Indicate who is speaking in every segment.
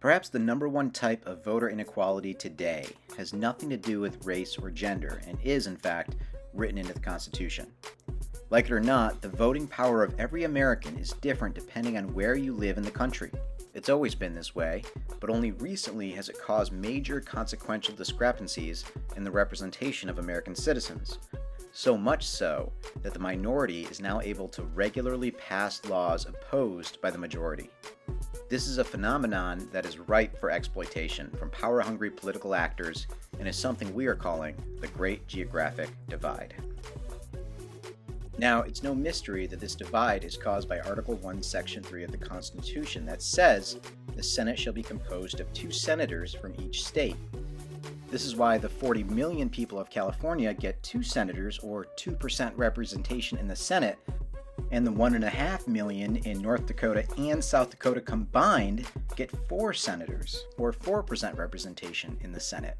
Speaker 1: Perhaps the number one type of voter inequality today has nothing to do with race or gender and is, in fact, written into the Constitution. Like it or not, the voting power of every American is different depending on where you live in the country. It's always been this way, but only recently has it caused major consequential discrepancies in the representation of American citizens. So much so that the minority is now able to regularly pass laws opposed by the majority. This is a phenomenon that is ripe for exploitation from power-hungry political actors and is something we are calling the Great Geographic Divide. Now, it's no mystery that this divide is caused by Article 1, Section 3 of the Constitution that says the Senate shall be composed of 2 senators from each state. This is why the 40 million people of California get 2 senators, or 2% representation in the Senate, and the 1.5 million in North Dakota and South Dakota combined get 4 senators, or 4% representation in the Senate.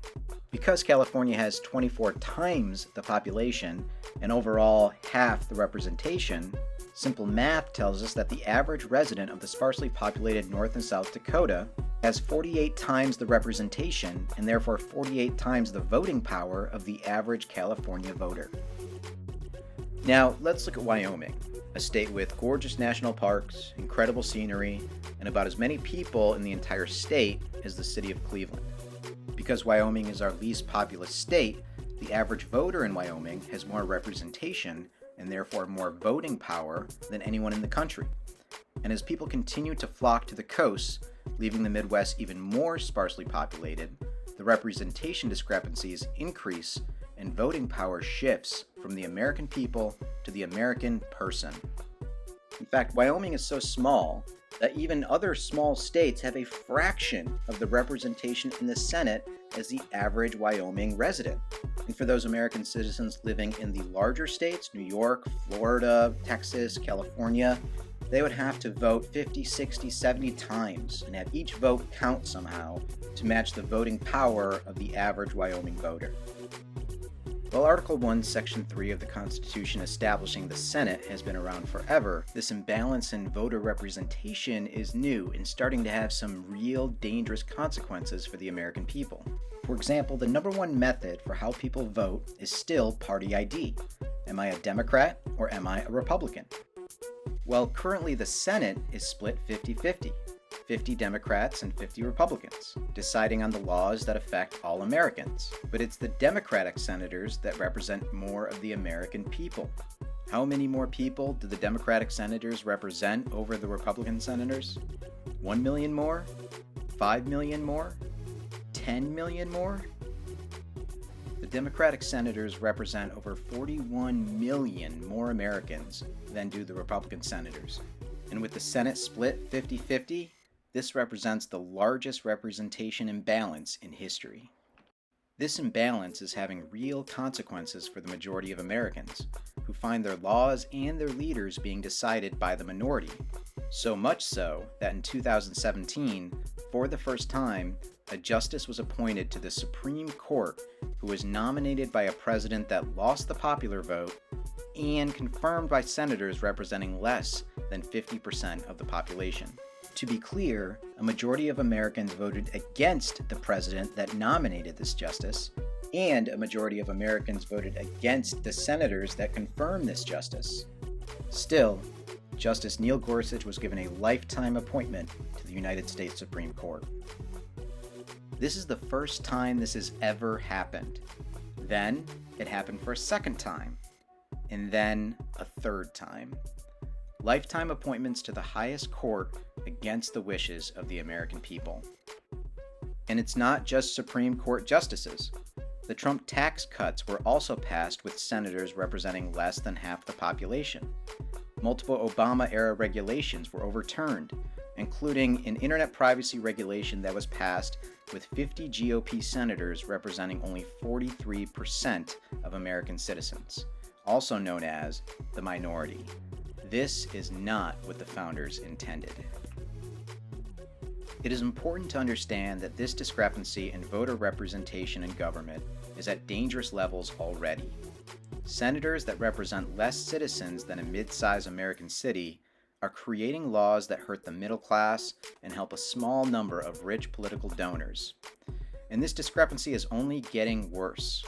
Speaker 1: Because California has 24 times the population and overall half the representation, simple math tells us that the average resident of the sparsely populated North and South Dakota has 48 times the representation and therefore 48 times the voting power of the average California voter. Now, let's look at Wyoming, a state with gorgeous national parks, incredible scenery, and about as many people in the entire state as the city of Cleveland. Because Wyoming is our least populous state, the average voter in Wyoming has more representation and therefore more voting power than anyone in the country. And as people continue to flock to the coasts, leaving the Midwest even more sparsely populated, the representation discrepancies increase and voting power shifts from the American people to the American person. In fact, Wyoming is so small that even other small states have a fraction of the representation in the Senate as the average Wyoming resident. And for those American citizens living in the larger states, New York, Florida, Texas, California, they would have to vote 50, 60, 70 times and have each vote count somehow to match the voting power of the average Wyoming voter. While Article 1, Section 3 of the Constitution establishing the Senate has been around forever, this imbalance in voter representation is new and starting to have some real dangerous consequences for the American people. For example, the number one method for how people vote is still party ID. Am I a Democrat or am I a Republican? Well, currently the Senate is split 50-50. 50 Democrats and 50 Republicans, deciding on the laws that affect all Americans. But it's the Democratic senators that represent more of the American people. How many more people do the Democratic senators represent over the Republican senators? 1 million more? 5 million more? 10 million more? The Democratic senators represent over 41 million more Americans than do the Republican senators. And with the Senate split 50-50, this represents the largest representation imbalance in history. This imbalance is having real consequences for the majority of Americans, who find their laws and their leaders being decided by the minority. So much so that in 2017, for the first time, a justice was appointed to the Supreme Court who was nominated by a president that lost the popular vote and confirmed by senators representing less than 50% of the population. To be clear, a majority of Americans voted against the president that nominated this justice, and a majority of Americans voted against the senators that confirmed this justice. Still, Justice Neil Gorsuch was given a lifetime appointment to the United States Supreme Court. This is the first time this has ever happened. Then, it happened for a second time, and then a third time. Lifetime appointments to the highest court against the wishes of the American people. And it's not just Supreme Court justices. The Trump tax cuts were also passed with senators representing less than half the population. Multiple Obama-era regulations were overturned, including an internet privacy regulation that was passed with 50 GOP senators representing only 43% of American citizens, also known as the minority. This is not what the founders intended. It is important to understand that this discrepancy in voter representation in government is at dangerous levels already. Senators that represent less citizens than a mid-sized American city are creating laws that hurt the middle class and help a small number of rich political donors. And this discrepancy is only getting worse.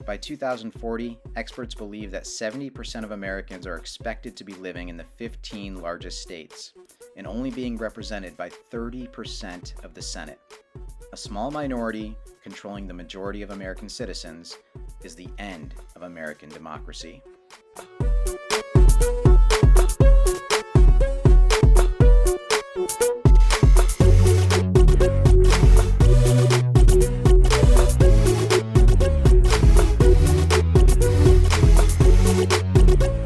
Speaker 1: By 2040, experts believe that 70% of Americans are expected to be living in the 15 largest states and only being represented by 30% of the Senate. A small minority controlling the majority of American citizens is the end of American democracy.